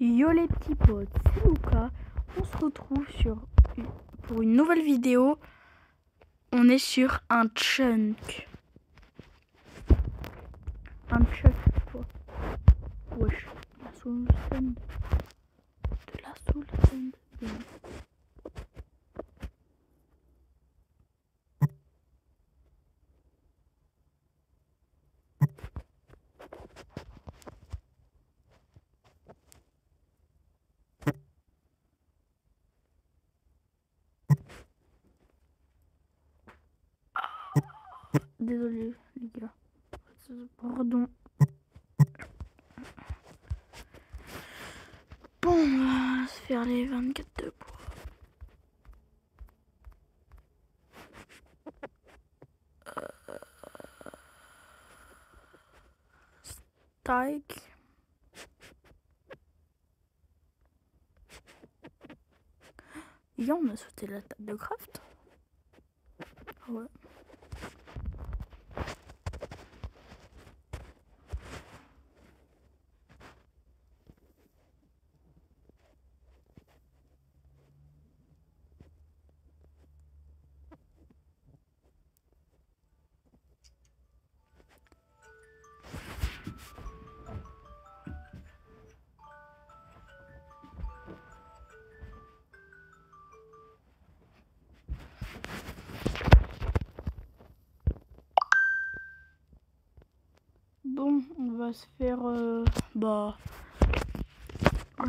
Yo les petits potes, c'est Luca. On se retrouve pour une nouvelle vidéo. On est sur un chunk. Un chunk quoi? Wesh, la soul sand. De la soul sand. Désolé les gars. Pardon. Bon, on va se faire les 24 de bois. Steak. Les gars, on a sauté la table de craft. Ouais. Bon, on va se faire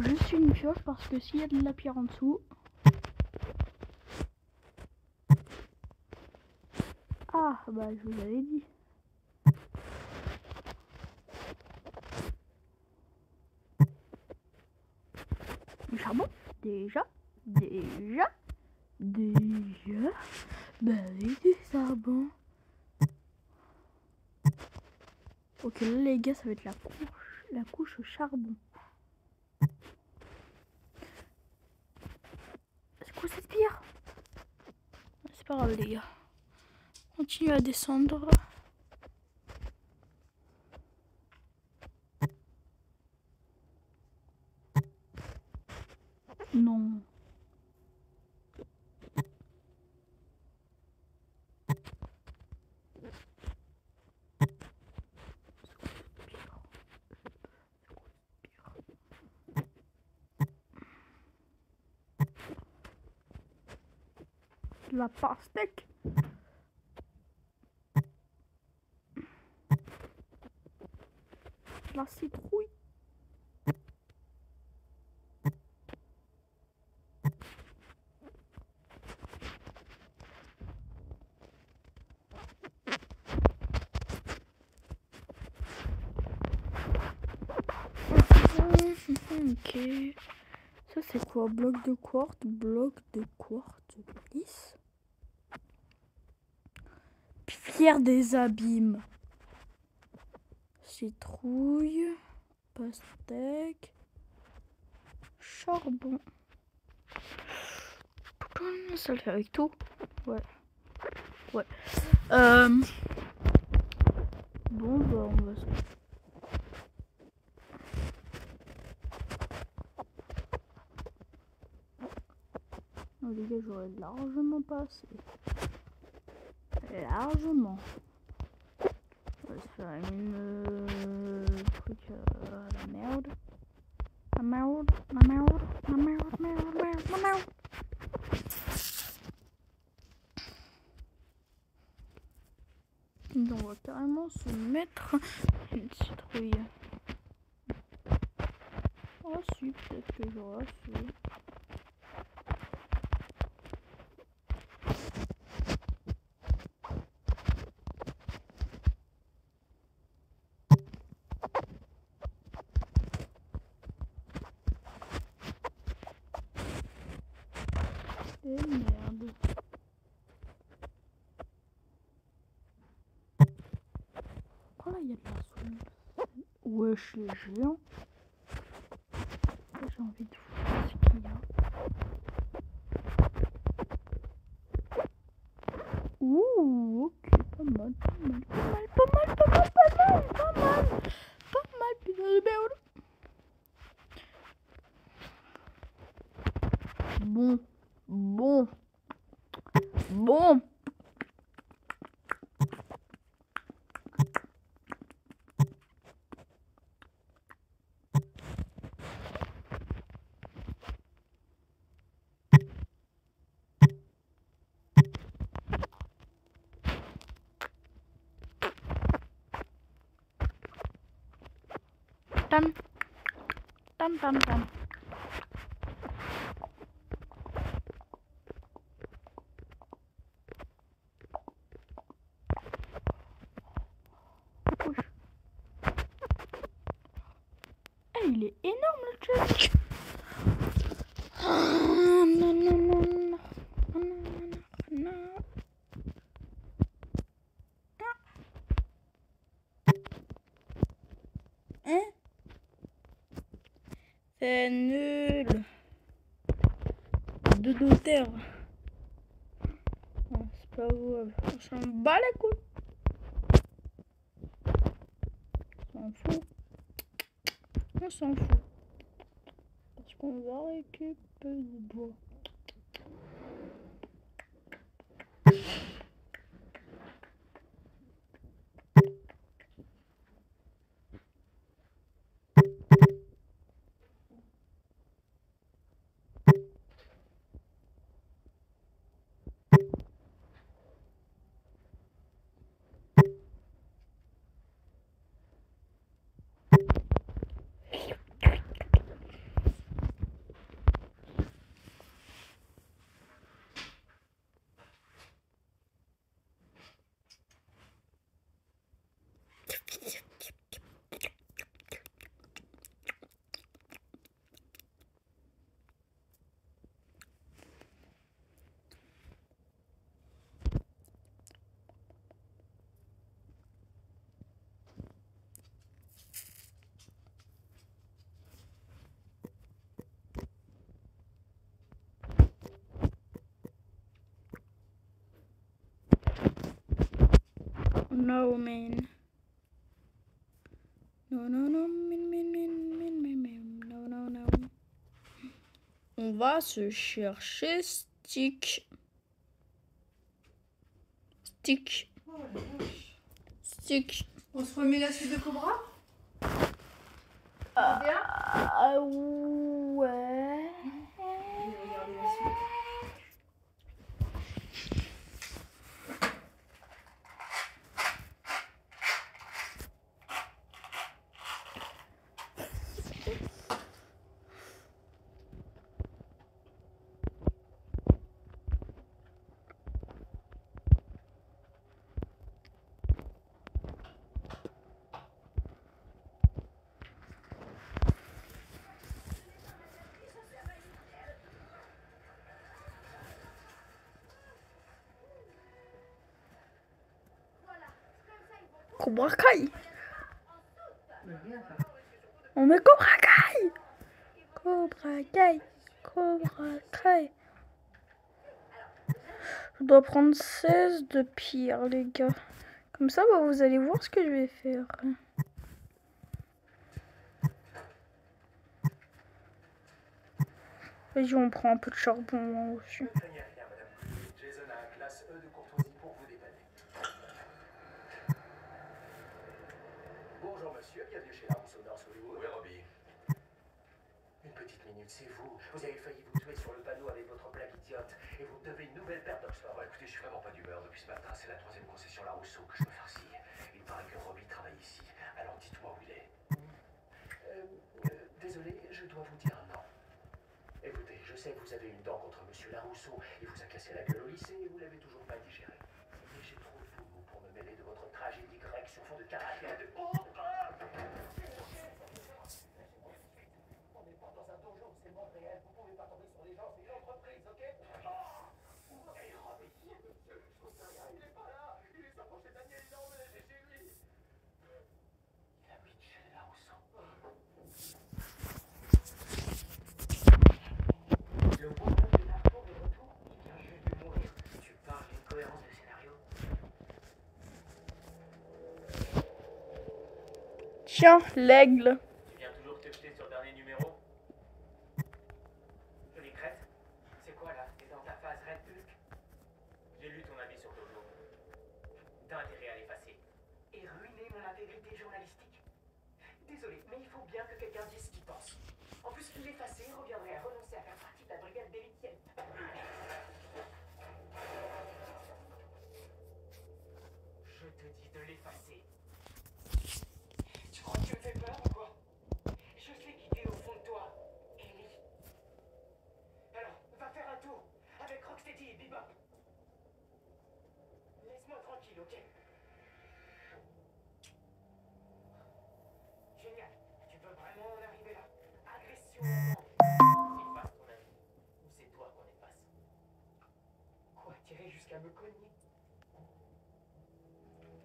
juste une pioche parce que s'il y a de la pierre en dessous. Ah bah je vous avais dit. Du charbon, déjà. Bah oui, du charbon. Ok, là les gars, ça va être la couche charbon. C'est quoi cette pierre? C'est pas grave les gars. Continue à descendre. Non. La pastèque. La citrouille. Ok. Ça c'est quoi? Bloc de quartz lisse. Pierre des abîmes. Citrouille. Pastèque. Charbon. Ça le fait avec tout. Ouais. Bon bah on va se... Oh, les gars, j'aurais largement pas assez. Largement. On va se faire une truc à la merde. La merde. Donc on va carrément se mettre une citrouille. Oh si, peut-être que j'aurai assez. Et merde. Oh là, il y a de la soupe. Wesh, les géants. J'ai envie de voir ce qu'il y a. Ouh, ok, pas mal. Putain de merde. Bon. Bon. Bon. Tam. Tam tam tam. Ah, il est énorme le truc. Hein? C'est nul. De terre. C'est pas grave. On s'en bat les couilles. On s'en fout. On s'en fout. Parce qu'on va récupérer du bois. No man. No no no no no no. On va se chercher stick. Stick. Stick. On se remet la suite de Cobra? Ouais. Je vais regarder la suite. Cobra Kai. On met Cobra Kai. Cobra Kai. Cobra Kai. Je dois prendre 16 de pierre, les gars. Comme ça, bah, vous allez voir ce que je vais faire. Vas-y, on prend un peu de charbon aussi. Bonjour monsieur, bienvenue chez Larousseau North Hollywood. Oui, Robbie. Une petite minute, c'est vous. Vous avez failli vous tuer sur le panneau avec votre blague idiote et vous me devez une nouvelle paire d'Oxford. Bon, écoutez, je suis vraiment pas d'humeur depuis ce matin. C'est la 3e concession Larousseau que je me farcis. Il paraît que Robbie travaille ici. Alors dites-moi où il est. Désolé, je dois vous dire non. Écoutez, je sais que vous avez une dent contre monsieur Larousseau. Il vous a cassé la gueule au lycée et vous l'avez toujours pas digéré. Mais j'ai trop de boulot pour me mêler de votre tragédie grecque sur fond de caractère de... On n'est pas dans un donjon, c'est le monde réel. Vous pouvez pas tomber sur les gens, c'est une entreprise, ok? Hey, Robbie, je sais rien, il est pas là. Il est approché Daniel, il l'a emmené chez lui. Il habite chez les Larousseau. Le voisin de l'argent est retour. Il vient juste de mourir. Tu parles d'une cohérence de scénario? Tiens, l'aigle. Tu viens toujours te jeter sur le dernier numéro? Jolie crête. de l'effacer. Tu crois que tu me fais peur ou quoi? Je l'ai guidé au fond de toi, Ellie. Alors, va faire un tour avec Rocksteady et Bebop. Laisse-moi tranquille, ok? Génial. Tu peux vraiment en arriver là. Agression. Efface ton ami. Ou c'est toi qu'on efface. Quoi, tirer jusqu'à me cogner?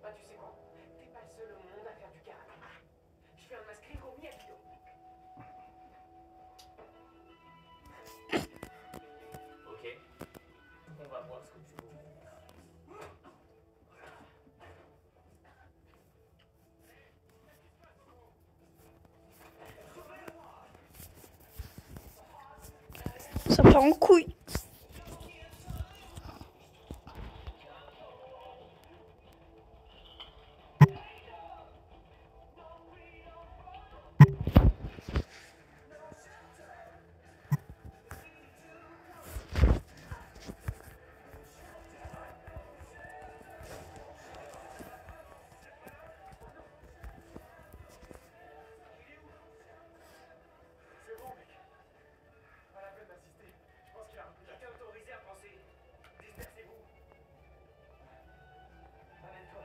Bah tu sais quoi? T'es pas le seul au monde à faire du karaté. Je vais en inscrire au Miyagi-Do. Ok. On va voir ce que tu veux. Ça part en couille. C'est bon, mec. Pas la peine d'assister. Je pense qu'il a repris. J'étais autorisé à penser. Dispersez-vous. Amène-toi.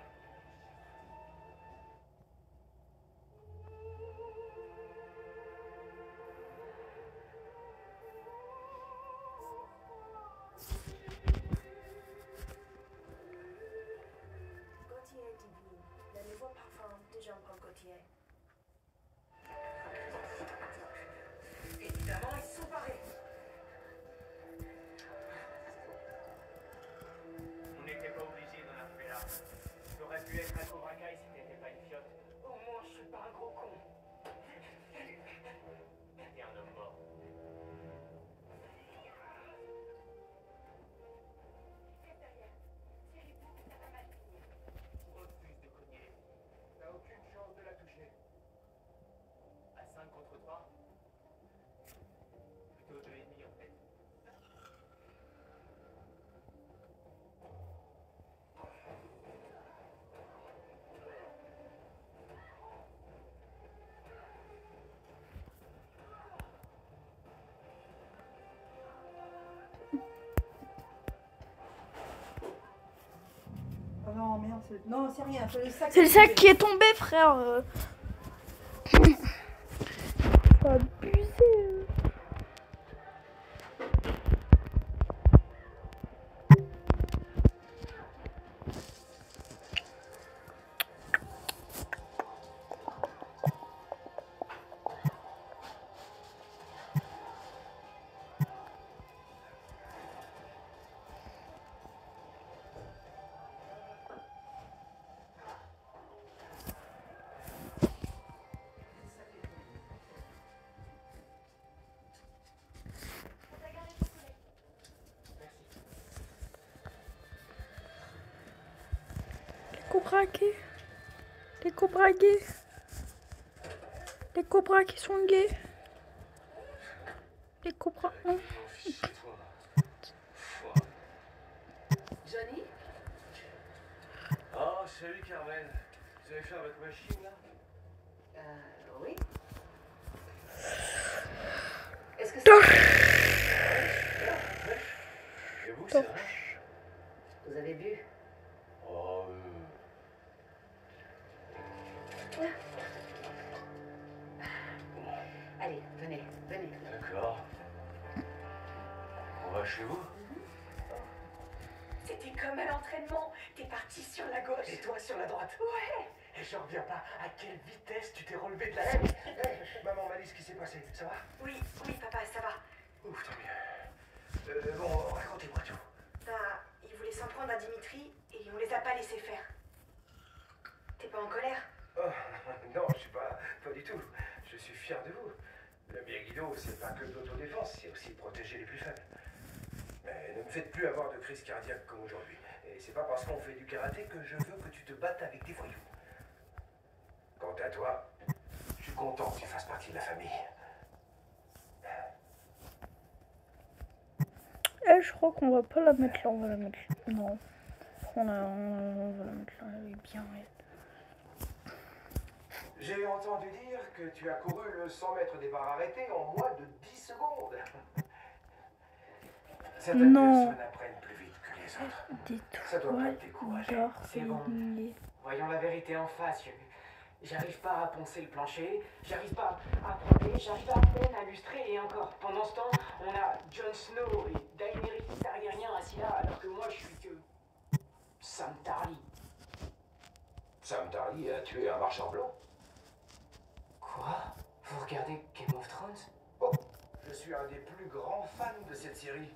Gautier divine, le nouveau parfum de Jean-Paul Gaultier. Évidemment, ils sont parés. On n'était pas obligé d'en arriver là. T'aurais pu être un Cobra Kai si t'étais pas une fiotte. Au moins, je suis pas un gros con. T'es un homme mort. Refuse de cogner. T'as aucune chance de la toucher. À 5 contre 3. Plutôt 2,5 en fait. Oh non, merde. Non, c'est rien. C'est le sac. C'est le sac qui est tombé, frère. Faut abuser. Cobra gays. Les cobras gays. Les cobras qui sont gays. Les cobras. Hein. Johnny? Oh, salut Carmen. Vous avez fait votre machine là? Oui. Est-ce que c'est... Et vous, c'est vrai? Vous avez bu? Oh, Allez, venez, venez. d'accord. On va chez vous? C'était comme à l'entraînement. T'es parti sur la gauche. Et toi sur la droite? Ouais. Et je reviens pas. À quelle vitesse tu t'es relevé de la haine? Maman m'a dit ce qui s'est passé. Ça va? Oui, oui, papa, ça va. Ouf, tant mieux. Bon, racontez-moi tout. Ben, ils voulaient s'en prendre à Dimitri et on les a pas laissés faire. T'es pas en colère? Oh, non, je suis pas du tout. Je suis fier de vous. Le Miyagi-Do, c'est pas que de l'autodéfense, c'est aussi de protéger les plus faibles. Mais ne me faites plus avoir de crise cardiaque comme aujourd'hui. Et c'est pas parce qu'on fait du karaté que je veux que tu te battes avec des voyous. Quant à toi, je suis content que tu fasses partie de la famille. Je crois qu'on va pas la mettre là, on va la mettre là. Non. On va la mettre là, elle est bien. J'ai entendu dire que tu as couru le 100 mètres des barres arrêtées en moins de 10 secondes. Certaines Non. personnes apprennent plus vite que les autres. Des Ça doit pas toiles te décourager. C'est bon. d'araignée. Voyons la vérité en face. J'arrive pas à poncer le plancher, j'arrive pas à broder, j'arrive à peine à lustrer et encore. Pendant ce temps, on a Jon Snow et Daenerys Targaryen assis là, alors que moi je suis que Sam Tarly. Sam Tarly a tué un marchand blanc. Quoi? Vous regardez Game of Thrones? Oh, je suis un des plus grands fans de cette série.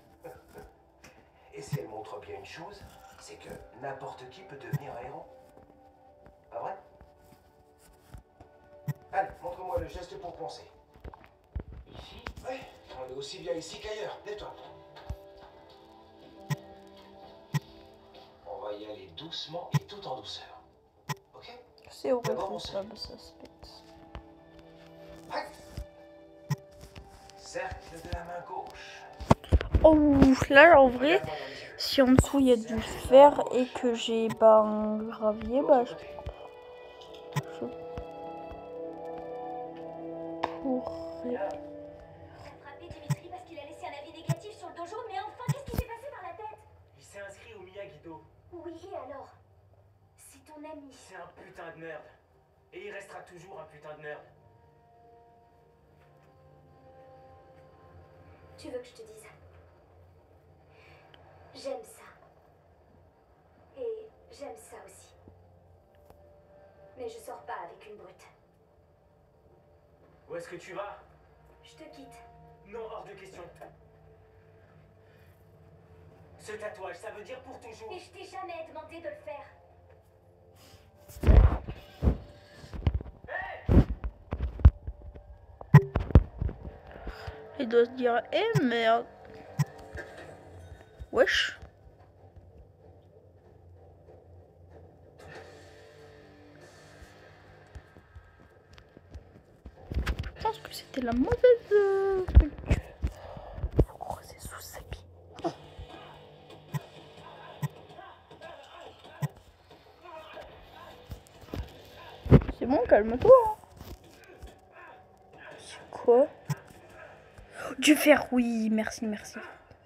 Et si elle montre bien une chose, c'est que n'importe qui peut devenir un héros. Pas vrai? Allez, montre-moi le geste pour penser. Ici? Oui, on est aussi bien ici qu'ailleurs. Lève-toi. On va y aller doucement et tout en douceur. Ok? C'est responsable suspect. Cercle de la main gauche. Oh, là en vrai, si en dessous il y a du fer et que j'ai un gravier, bah je pourrais. Attraper Dimitri parce qu'il a laissé un avis négatif sur le dojo, mais enfin, qu'est-ce qui s'est passé par la tête? Il s'est inscrit au Miyagi-Do. Oui, et alors? C'est ton ami. C'est un putain de nerd. Et il restera toujours un putain de nerd. Tu veux que je te dise? J'aime ça. Et j'aime ça aussi. Mais je sors pas avec une brute. Où est-ce que tu vas? Je te quitte. Non, hors de question. Ce tatouage, ça veut dire pour toujours. Et je t'ai jamais demandé de le faire. Il doit se dire, eh merde. Wesh. Je pense que c'était la mauvaise truc. Faut creuser sous sa pied. C'est bon, calme-toi. C'est quoi? Du fer, oui, merci, merci.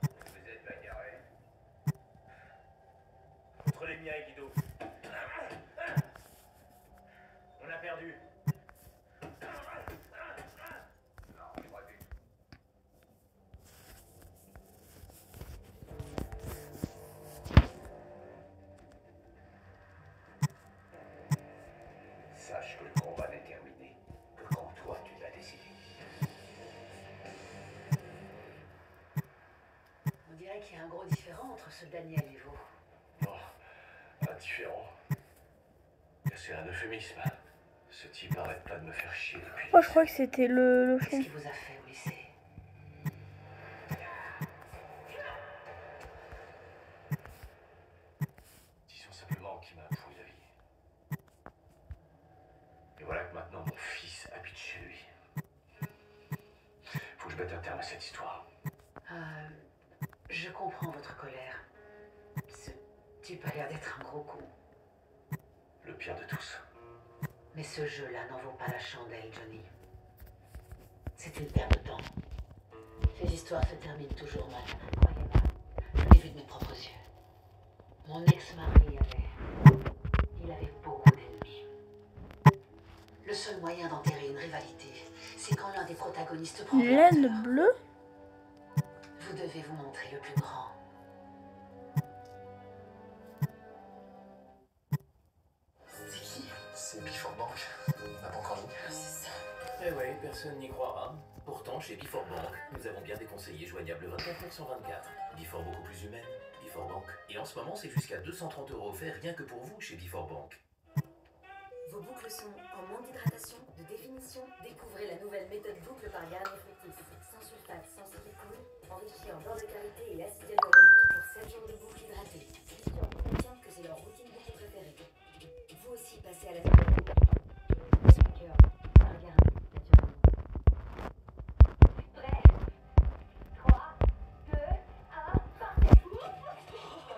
Vous êtes bagarré. Contre les Miyagi-Do. On a perdu. Sache que le combat n'est terminé que quand toi tu l'as décidé. On dirait qu'il y a un gros différent entre ce Daniel et vous. Non, indifférent. C'est un euphémisme. Ce type arrête pas de me faire chier depuis. Oh, je crois que c'était le Qu'est-ce fond. qui vous a fait au lycée? Disons simplement qu'il m'a pourri la vie. Et voilà que maintenant mon fils habite chez lui. Faut que je mette un terme à cette histoire. Je comprends votre colère. Ce type a l'air d'être un gros con. Le pire de tous. Mais ce jeu-là n'en vaut pas la chandelle, Johnny. C'est une perte de temps. Ces histoires se terminent toujours mal, croyez-moi. Je l'ai vu de mes propres yeux. Mon ex-mari avait beaucoup d'ennemis. Le seul moyen d'enterrer une rivalité, c'est quand l'un des protagonistes prend la Laine hauteur. bleue. Vous devez vous montrer le plus grand. C'est qui? C'est Before Bank. On n'a pas encore mis. C'est ça. Eh ouais, personne n'y croira. Pourtant, chez Before Bank, nous avons bien des conseillers joignables 24/24. Before beaucoup plus humaine, Before Bank. Et en ce moment, c'est jusqu'à 230 € offerts rien que pour vous chez Before Bank. Vos boucles sont en manque d'hydratation, de définition. Découvrez la nouvelle méthode boucle par Garnier Fructis. Sans sulfate, sans cool, enrichi en beurre de karité et acide hyaluronique. Pour 7 jours de boucle hydratée. Les clients confirment que c'est leur routine boucle préférée. Vous aussi passez à la toilette. Cœur, par Garnier, naturellement. Prêt? 3, 2, 1, partez!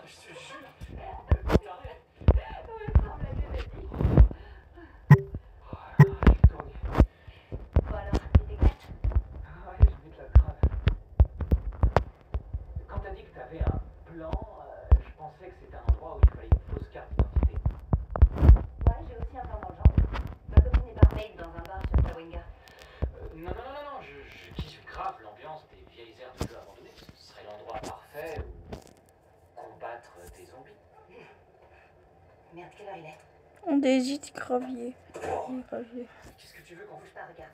Je te jure. pensais que c'était un endroit où il fallait une fausse carte d'identité. Ouais, j'ai aussi un plan dans le genre. Ma copine est barmaid dans un bar sur Cahuenga. Non, je kiffe grave l'ambiance des vieilles aires de jeu abandonnées. Ce serait l'endroit parfait où combattre des zombies. Merde, quelle heure il est? On hésite gravier. Gravier. Qu'est-ce que tu veux qu'on Bouge pas, regarde.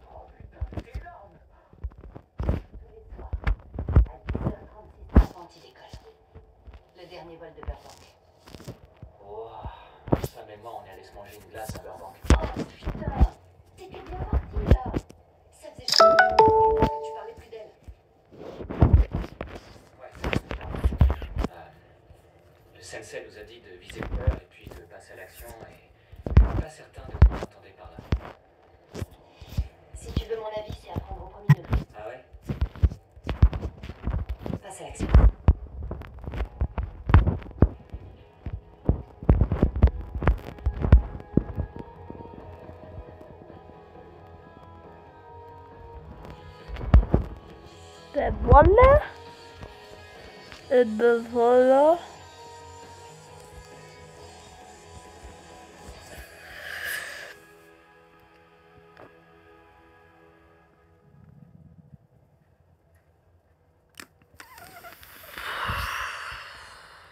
Oh putain, c'est énorme! Tous les soirs, à 10h36, apprenti d'école. Le dernier vol de Burbank. Wow, Sam et moi, on est allé se manger une glace à Burbank. Oh putain! T'étais bien parti là! Ça faisait genre que tu parlais plus d'elle. Ouais. Le sensei nous a dit de viser le cœur et puis de passer à l'action et je suis pas certain de quoi on entendait par là. Si tu veux mon avis, c'est à prendre au premier degré. Ah ouais? Passe à l'action. Ben voilà. Et ben voilà.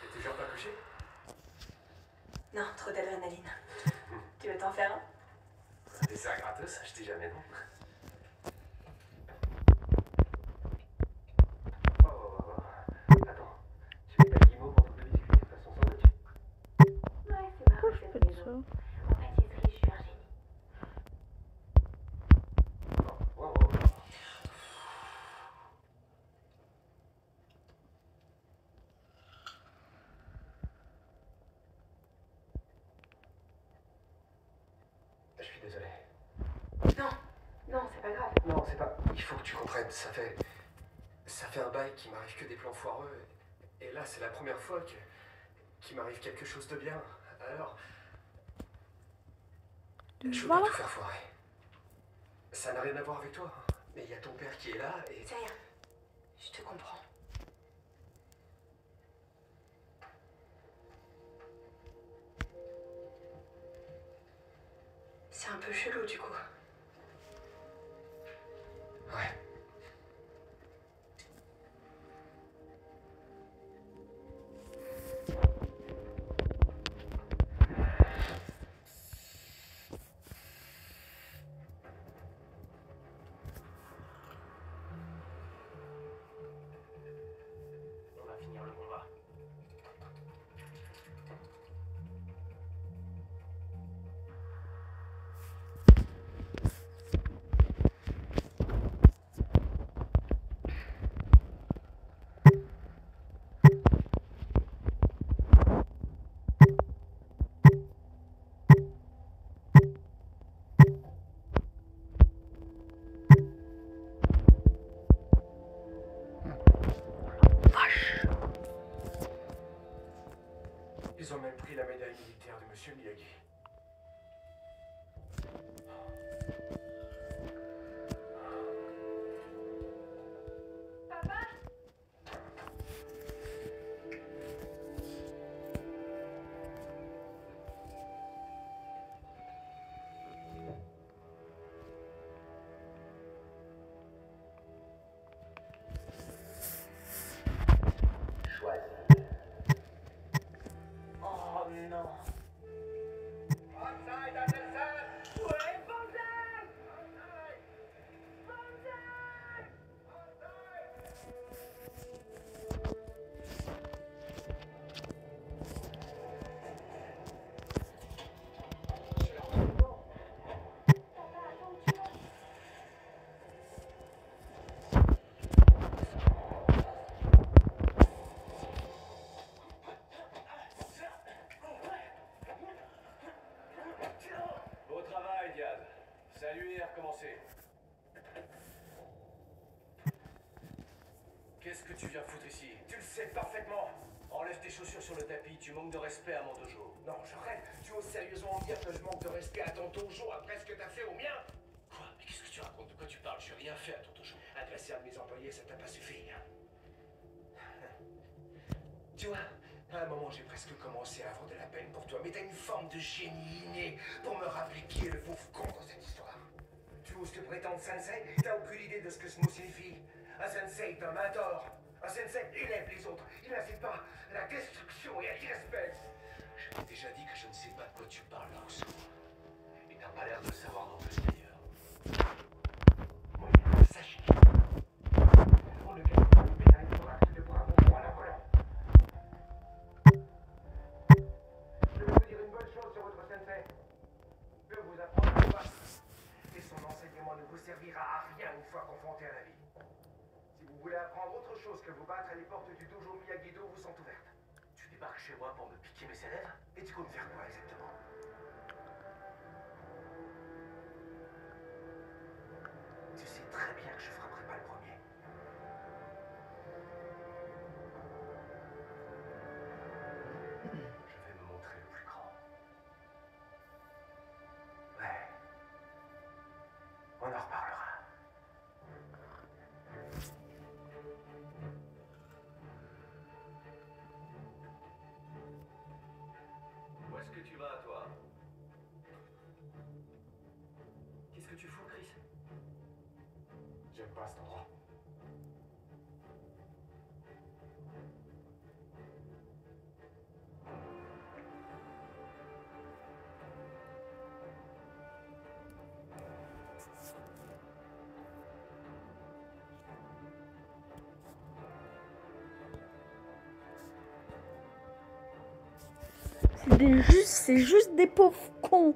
T'es toujours pas couché? Non, trop d'adrénaline. Tu veux t'en faire un? Un dessert gratos, je dis jamais non. Attends, tu mets ta guimauve entre deux biscuits de façon sandwich? Ouais, c'est ma Pourquoi je recette fais maison. ça? En pâtisserie, je suis un génie. Wow. Je suis désolé. Non, c'est pas grave. Non, c'est pas. Il faut que tu comprennes, ça fait un bail qu'il m'arrive que des plans foireux. Et là, c'est la première fois qu'il m'arrive quelque chose de bien. Alors. Je veux pas Voilà. tout faire foirer. Ça n'a rien à voir avec toi. Mais il y a ton père qui est là et. C'est rien. Je te comprends. C'est un peu chelou du coup. Ouais. On va finir le combat. Ils ont même pris la médaille militaire de Monsieur Miyagi. Oh non. Beau travail, Diaz. Salut et recommencer. Qu'est-ce que tu viens foutre ici? Tu le sais parfaitement. Enlève tes chaussures sur le tapis, tu manques de respect à mon dojo. Non, je rêve. Tu oses sérieusement me dire que je manque de respect à ton dojo après ce que t'as fait au mien? Quoi? Mais Qu'est-ce que tu racontes? De quoi tu parles? Je n'ai rien fait à ton toujours. Agresser un de mes employés, ça t'a pas suffi. Tu vois, à un moment, j'ai presque commencé à avoir de la peine pour toi, mais t'as une forme de génie inné pour me rappeler qui est le pauvre con dans cette histoire. Tu oses te prétendre sensei? T'as aucune idée de ce que ce mot signifie. Un sensei est un mentor. Un sensei élève les autres. Il n'incite pas à la destruction et à l'irrespect. Je t'ai déjà dit que je ne sais pas de quoi tu parles, Rousseau. Et t'as pas l'air de savoir non plus d'ailleurs. Moi, sache on ne gagne pas le pénal pour un truc de bravo pour un volant. Je vais vous dire une bonne chose sur votre sensei. Je peux vous apprendre à battre. Et son enseignement ne vous servira à rien une fois confronté à la vie. Si vous voulez apprendre autre chose que vous battre, les portes du dojo Miyagi-Do vous sont ouvertes. Tu débarques chez moi pour me piquer mes élèves? Et tu comptes faire quoi exactement? Tu sais très bien que je frapperai pas le premier. Je vais me montrer le plus grand. Ouais. On en reparlera. Où est-ce que tu vas, toi? Qu'est-ce que tu fous, Chris? J'aime pas cet endroit. C'est juste des pauvres cons.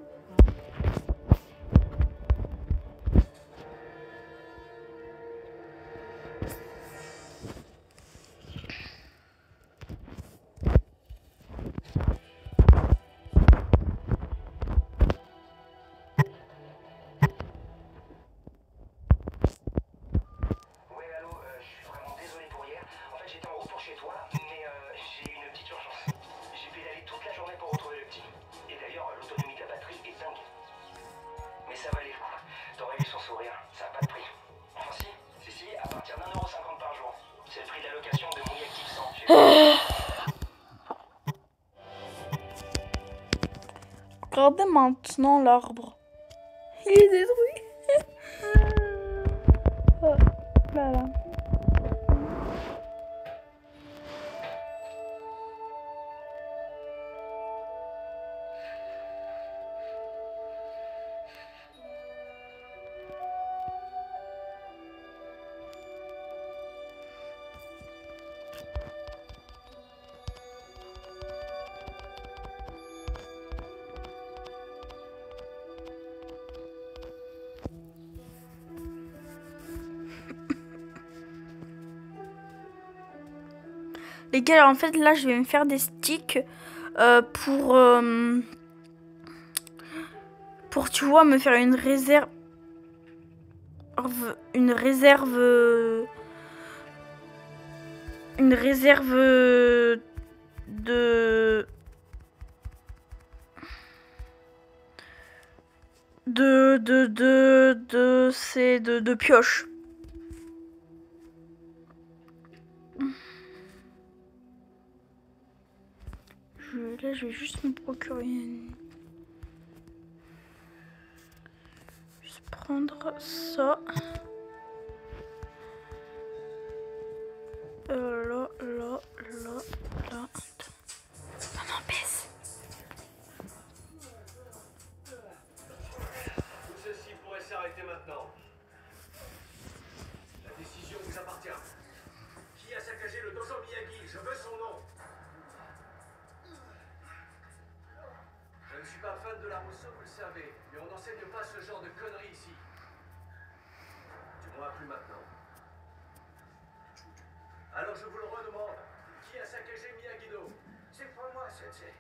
Ouais, allô, je suis vraiment désolé pour hier. En fait, j'étais en route pour chez toi, mais j'ai eu une petite urgence. J'ai pédalé toute la journée pour retrouver le petit. Et d'ailleurs, l'autonomie de la batterie est dingue. Mais ça valait le coup. T'aurais vu son sourire, ça n'a pas de prix. Enfin si, à partir d'1,50 € par jour. C'est le prix de la location de mon Active 100. Regardez maintenant l'arbre. Il est détruit. Oh, voilà. Lesquels, en fait, là, je vais me faire des sticks pour, tu vois, me faire une réserve de pioche. Là, je vais juste me procurer une... Juste prendre ça. Là. Ça m'empêche. Tout ceci pourrait s'arrêter maintenant. La décision vous appartient. Qui a saccagé le dojo Miyagi? Je veux son nom. Je ne suis pas fan de la Rousseau, vous le savez, mais on n'enseigne pas ce genre de conneries ici. Du moins plus maintenant. Alors je vous le redemande, qui a saccagé Miyagi-Do? C'est pas moi, Sensei.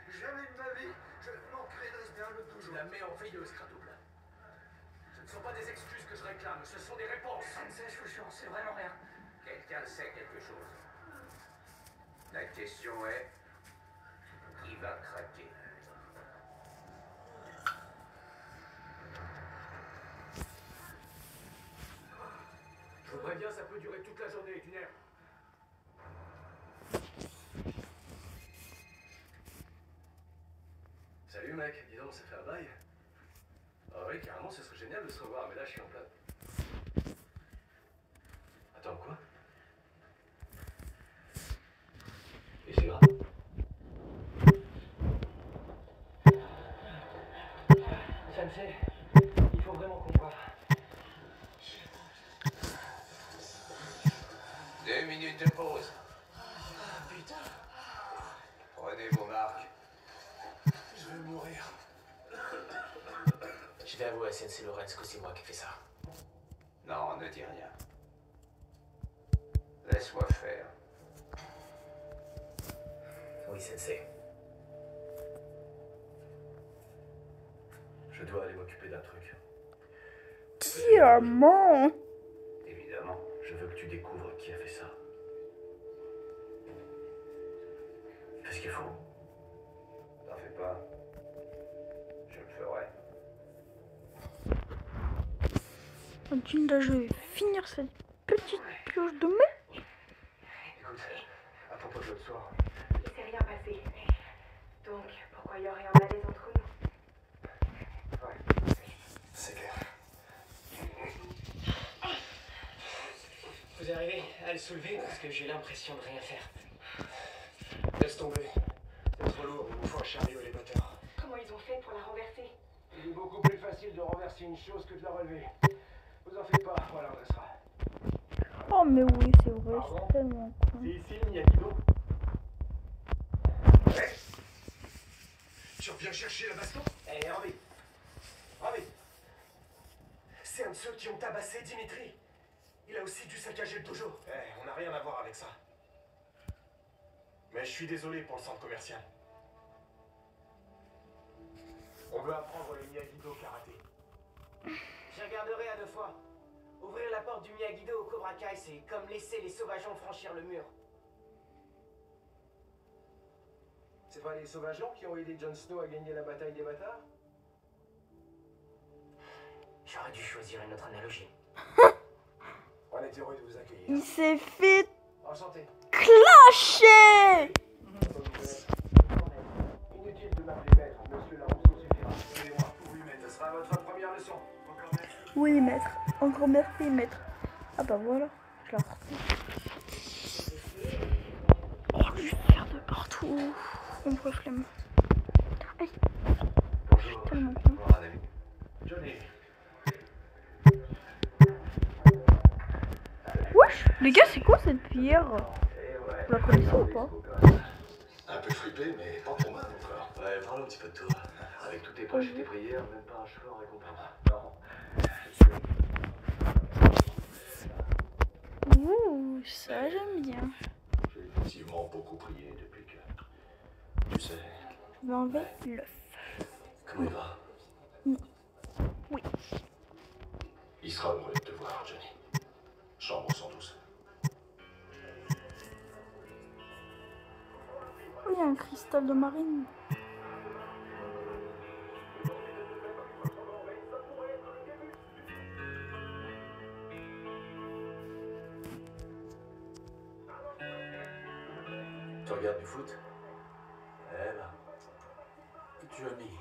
Jamais de ma vie, je manquerai de respect un autre toujours. La mets en veilleuse, Cradouble. Ce ne sont pas des excuses que je réclame, ce sont des réponses. Sensei, je vous jure, c'est vraiment rien. Quelqu'un sait quelque chose. La question est, qui va craquer? peut durer toute la journée, tu n'es... Salut mec, dis donc, ça fait un bail. Ah oui, carrément, ce serait génial de se revoir, mais là je suis en plein. Attends, quoi? Et c'est grave. Sensei, il faut vraiment qu'on voit. 2 minutes de pause. Putain, Prenez vos marques. je vais mourir. Je vais avouer à Sensei Lorenz que c'est moi qui ai fait ça. Non, ne dis rien. Laisse-moi faire. Oui, Sensei. Je dois aller m'occuper d'un truc. Diamant. Évidemment, je veux que tu découvres qui a fait ça. Fais ce qu'il faut. T'en fais pas. Je le ferai. Là, je vais finir cette petite pioche de mai. Écoute, à propos de l'autre soir, Il s'est rien passé. Donc, pourquoi il y aurait un malaise entre nous? c'est clair. Vous arrivez à le soulever parce que j'ai l'impression de rien faire. Laisse tomber. C'est trop lourd, il vous faut un chariot et les moteurs. Comment ils ont fait pour la renverser? Il est beaucoup plus facile de renverser une chose que de la relever. Vous en faites pas, voilà, on laissera. Oh, mais oui, c'est vrai, Pardon? c'est tellement con. C'est ici le Miyagi-Do. Ouais. Tu reviens chercher la baston? Eh, Robbie, Ravi. C'est un de ceux qui ont tabassé Dimitri. Il a aussi dû saccager le dojo. On n'a rien à voir avec ça. Mais je suis désolé pour le centre commercial. On veut apprendre le Miyagi-Do karaté. je regarderai à 2 fois. Ouvrir la porte du Miyagi-Do au Cobra Kai, c'est comme laisser les sauvageons franchir le mur. C'est pas les sauvageons qui ont aidé Jon Snow à gagner la bataille des bâtards? J'aurais dû choisir une autre analogie. On est heureux de vous accueillir. Il s'est fait Enchanté. clasher. Inutile de m'appeler maître, monsieur Larousseau suffira. Excusez-moi. Oui, maître, ce sera votre première leçon. Encore merci. Oui, maître. Encore merci, maître. Ah bah voilà. Je la retrouve. Oh, du fer de partout. On peut flemme. Aïe, Bonjour. tellement con. Bonjour, un ami. Johnny. Wesh, les gars, c'est quoi cette pierre? Vous la connaissez ou pas? Un peu flippé, mais pas trop mal encore. Ouais, parle un petit peu de toi. Avec toutes tes poches et tes prières, même pas un cheveu en récompense. Non. Ouh, ça j'aime bien. J'ai effectivement beaucoup prié depuis que... Tu sais... Je vais enlever l'œuf. Comment il va? Oui. Il sera heureux de te voir, Johnny. Chambre 112. Il y a un cristal de marine. Tu regardes du foot? Eh ben... Johnny...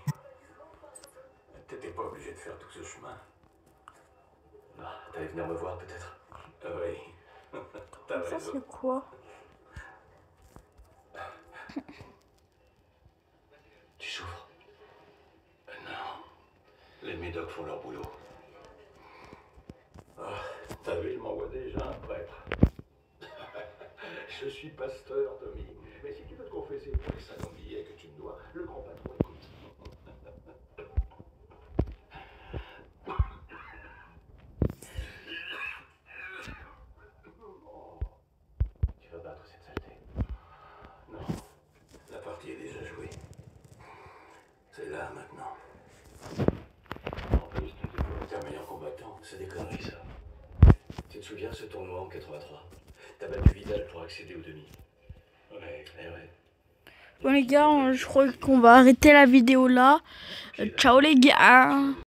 T'étais pas obligé de faire tout ce chemin. Bah, t'allais venir me voir peut-être. Oui. T'as Ça raison. c'est quoi? Tu souffres? Non. Les médocs font leur boulot. Oh, t'as vu, il m'envoie déjà un prêtre. Je suis pasteur, Tommy. Mais si tu veux te confesser pour les 50 billets que tu me dois, le grand patron écoute. Tu vas battre cette saleté? Non. La partie est déjà jouée. C'est là maintenant. En plus, tu es un meilleur combattant. C'est des conneries, ça. Tu te souviens ce tournoi en 83? T'as battu Vidal pour accéder au demi. Ouais. Bon les gars, je crois qu'on va arrêter la vidéo là. Ciao les gars.